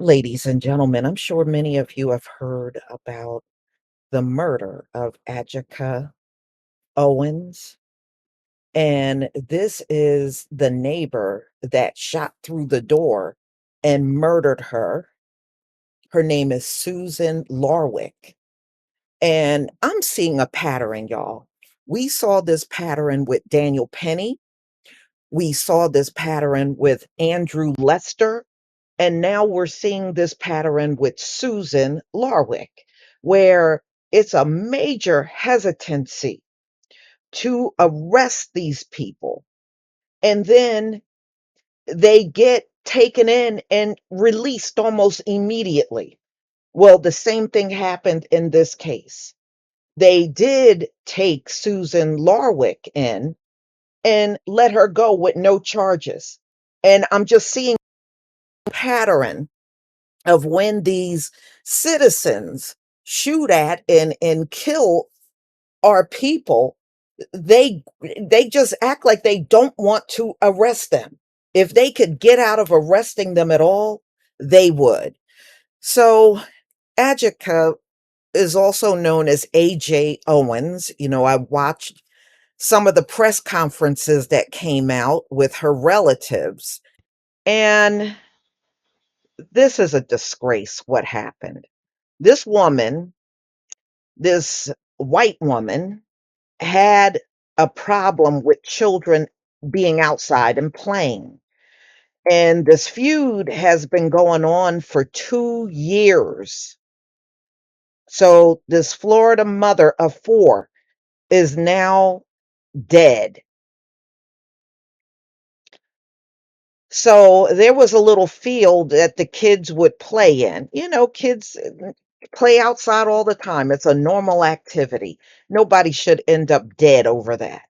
Ladies and gentlemen, I'm sure many of you have heard about the murder of AJ Owens. And this is the neighbor that shot through the door and murdered her. Her name is Susan Larwick. And I'm seeing a pattern, y'all. We saw this pattern with Daniel Penny. We saw this pattern with Andrew Lester. And now we're seeing this pattern with Susan Larwick, where it's a major hesitancy to arrest these people. And then they get taken in and released almost immediately. Well, the same thing happened in this case. They did take Susan Larwick in and let her go with no charges. And I'm just seeing a pattern of when these citizens shoot at and kill our people, they just act like they don't want to arrest them. If they could get out of arresting them at all, they would. So Adjika is also known as AJ Owens. I watched some of the press conferences that came out with her relatives, and this is a disgrace what happened. This woman, this white woman, had a problem with children being outside and playing. And this feud has been going on for 2 years. So this Florida mother of four is now dead. So there was a little field that the kids would play in. Kids play outside all the time. It's a normal activity. Nobody should end up dead over that.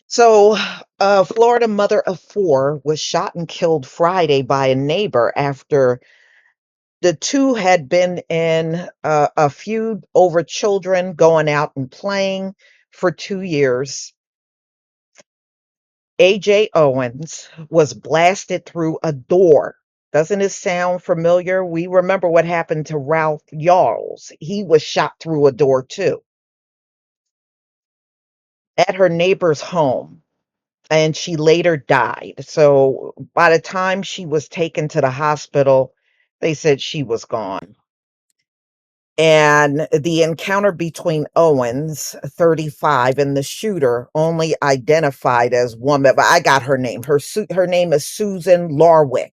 So, a Florida mother of four was shot and killed Friday by a neighbor after the two had been in a feud over children going out and playing for 2 years. AJ Owens was blasted through a door. Doesn't it sound familiar? We remember what happened to Ralph Yarls. He was shot through a door too at her neighbor's home, and she later died. So by the time she was taken to the hospital, they said she was gone. And the encounter between Owens, 35, and the shooter, only identified as woman. But I got her name. Her name is Susan Larwick.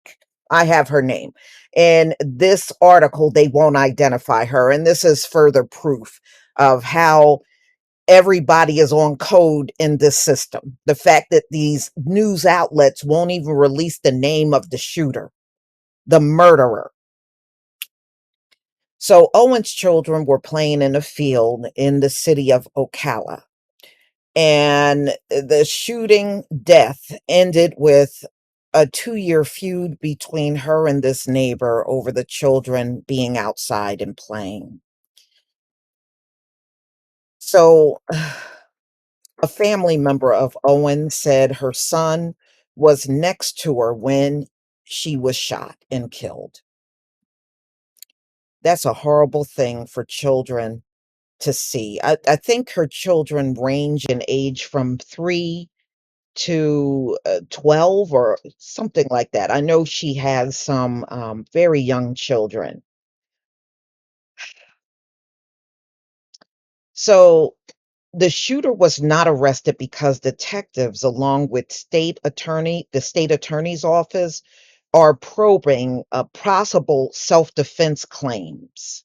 I have her name. In this article, they won't identify her. And this is further proof of how everybody is on code in this system. The fact that these news outlets won't even release the name of the shooter, the murderer. So Owen's children were playing in a field in the city of Ocala. And the shooting death ended with a 2-year feud between her and this neighbor over the children being outside and playing. So a family member of Owen said her son was next to her when she was shot and killed. That's a horrible thing for children to see. I think her children range in age from 3 to 12 or something like that. I know she has some very young children. So the shooter was not arrested because detectives, along with the state attorney's office, are probing possible self-defense claims.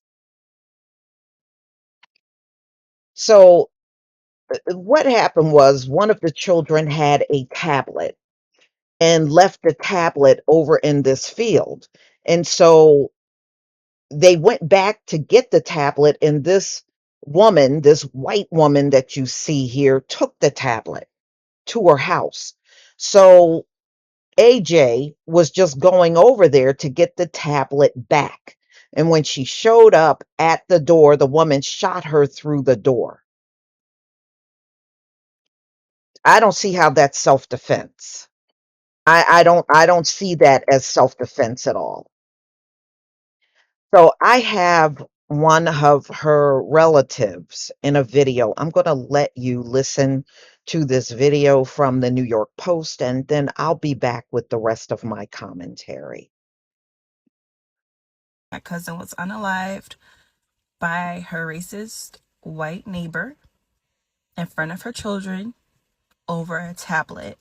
So what happened was one of the children had a tablet and left the tablet over in this field. And so they went back to get the tablet, and this woman, this white woman that you see here, took the tablet to her house. So AJ was just going over there to get the tablet back. And when she showed up at the door, the woman shot her through the door. I don't see how that's self defense. I don't see that as self-defense at all. So I have one of her relatives in a video. I'm gonna let you listen to this video from the New York Post, and then I'll be back with the rest of my commentary. My cousin was unalived by her racist white neighbor in front of her children over a tablet.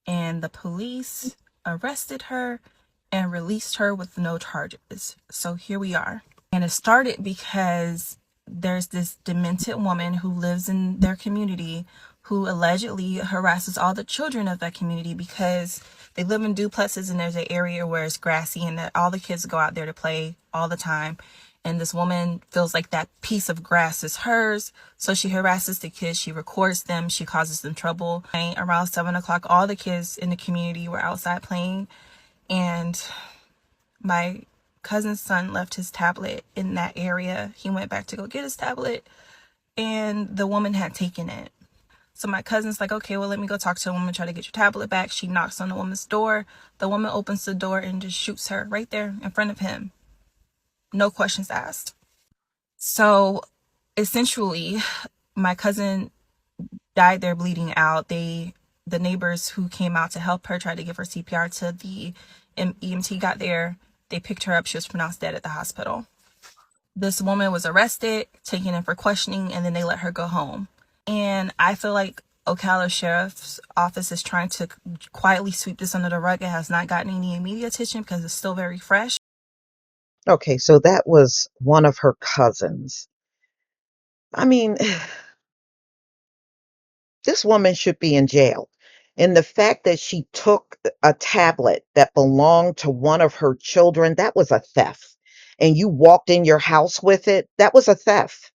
And the police arrested her and released her with no charges. So here we are. And it started because there's this demented woman who lives in their community who allegedly harasses all the children of that community because they live in duplexes and there's an area where it's grassy and that all the kids go out there to play all the time. And this woman feels like that piece of grass is hers. So she harasses the kids. She records them. She causes them trouble. Around 7 o'clock, all the kids in the community were outside playing. And my cousin's son left his tablet in that area. He went back to go get his tablet and the woman had taken it. So my cousin's like, okay, well, let me go talk to the woman, try to get your tablet back. She knocks on the woman's door. The woman opens the door and just shoots her right there in front of him. No questions asked. So essentially, my cousin died there bleeding out. The neighbors who came out to help her tried to give her CPR till the EMT got there. They picked her up. She was pronounced dead at the hospital. This woman was arrested, taken in for questioning, and then they let her go home. And I feel like Ocala Sheriff's Office is trying to quietly sweep this under the rug. It has not gotten any media attention because it's still very fresh. Okay, so that was one of her cousins. I mean, this woman should be in jail. And the fact that she took a tablet that belonged to one of her children, that was a theft. And you walked in your house with it, that was a theft.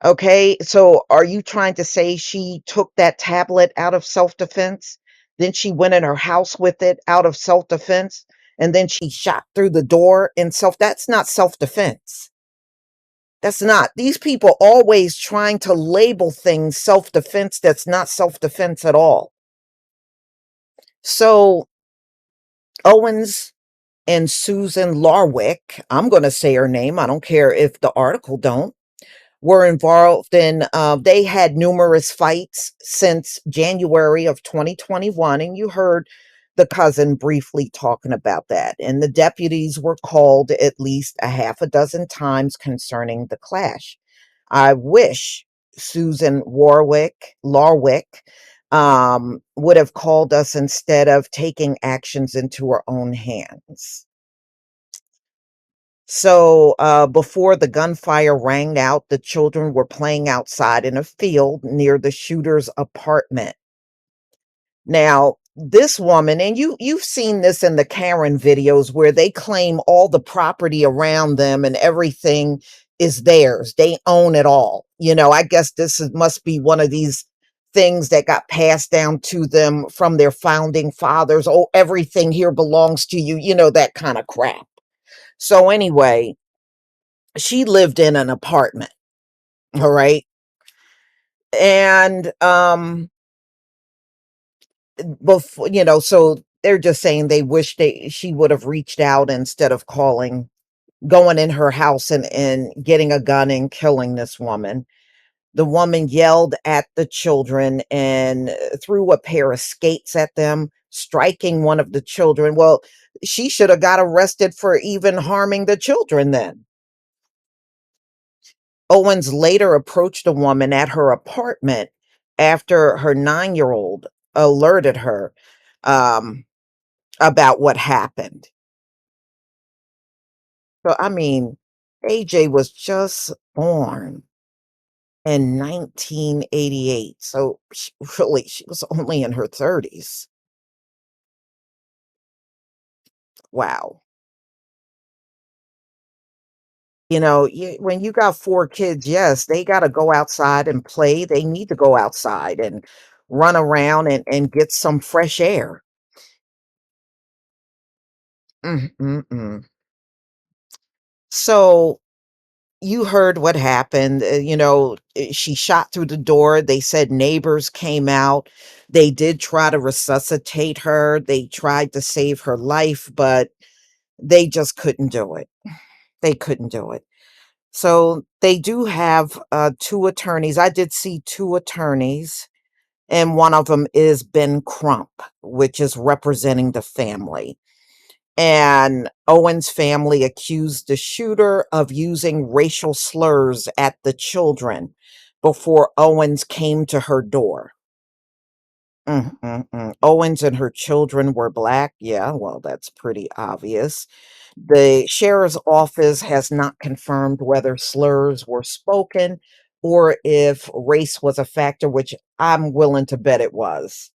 Okay, so are you trying to say she took that tablet out of self-defense? Then she went in her house with it out of self-defense, and then she shot through the door in self that's not self-defense. That's not. These people always trying to label things self-defense that's not self-defense at all. So Owens and Susan Larwick, I'm going to say her name. I don't care if the article don't, were involved in, they had numerous fights since January of 2021. And you heard the cousin briefly talking about that. And the deputies were called at least a half a dozen times concerning the clash. I wish Susan Larwick, would have called us instead of taking actions into her own hands. So, before the gunfire rang out, the children were playing outside in a field near the shooter's apartment. Now, this woman, and you've seen this in the Karen videos where they claim all the property around them and everything is theirs. They own it all. I guess must be one of these things that got passed down to them from their founding fathers. Oh, everything here belongs to you, that kind of crap. So anyway, she lived in an apartment, all right? And before, so they're just saying they wish she would have reached out instead of going in her house and getting a gun and killing this woman. The woman yelled at the children and threw a pair of skates at them, striking one of the children. Well, she should have got arrested for even harming the children then. Owens later approached a woman at her apartment after her 9-year-old alerted her um, about what happened. So, I mean, AJ was just born in 1988. So, she was only in her 30s. Wow. When you got 4 kids, yes, they got to go outside and play. They need to go outside and run around and get some fresh air. Mm, mm, mm. So you heard what happened. She shot through the door. They said neighbors came out. They did try to resuscitate her. They tried to save her life, but they just couldn't do it. They couldn't do it. So they do have two attorneys. I did see two attorneys, and one of them is Ben Crump, which is representing the family. And Owen's family accused the shooter of using racial slurs at the children before Owens came to her door. Owens and her children were black. Yeah, well, that's pretty obvious. The sheriff's office has not confirmed whether slurs were spoken or if race was a factor, which I'm willing to bet it was.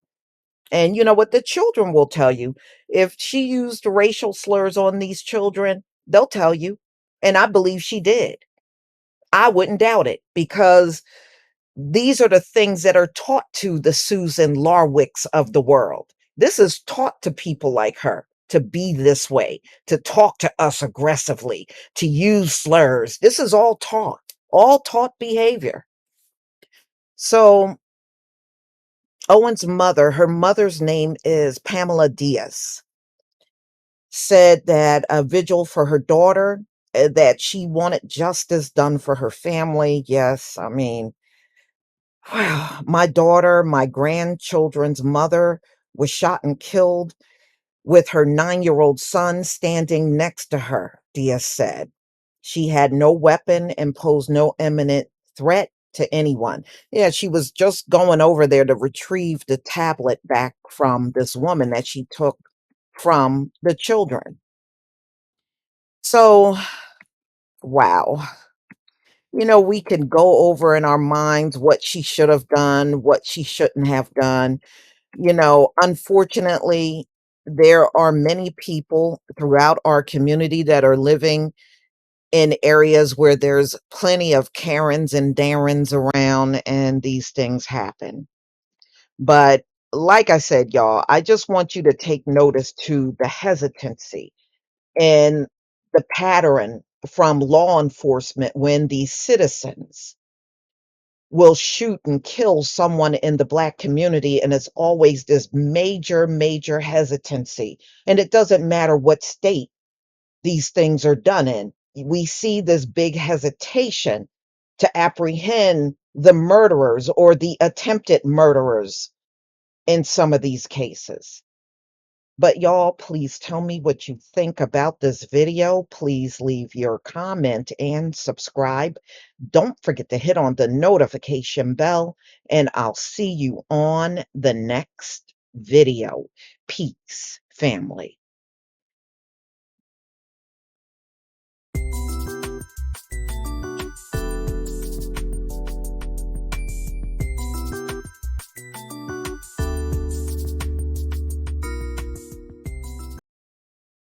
And you know what? The children will tell you. If she used racial slurs on these children, they'll tell you. And I believe she did. I wouldn't doubt it because these are the things that are taught to the Susan Larwicks of the world. This is taught to people like her to be this way, to talk to us aggressively, to use slurs. This is all taught behavior. So Owen's mother, her mother's name is Pamela Diaz, said that a vigil for her daughter, that she wanted justice done for her family. Yes, I mean, wow, my daughter, my grandchildren's mother, was shot and killed with her 9-year-old son standing next to her, Diaz said. She had no weapon and posed no imminent threat to anyone. Yeah, she was just going over there to retrieve the tablet back from this woman that she took from the children. So, wow. We can go over in our minds what she should have done, what she shouldn't have done. Unfortunately, there are many people throughout our community that are living in areas where there's plenty of Karens and Darrens around, and these things happen. But like I said, y'all, I just want you to take notice to the hesitancy and the pattern from law enforcement when these citizens will shoot and kill someone in the Black community, and it's always this major, major hesitancy. And it doesn't matter what state these things are done in. We see this big hesitation to apprehend the murderers or the attempted murderers in some of these cases. But y'all, please tell me what you think about this video. Please leave your comment and subscribe. Don't forget to hit on the notification bell, and I'll see you on the next video. Peace, family.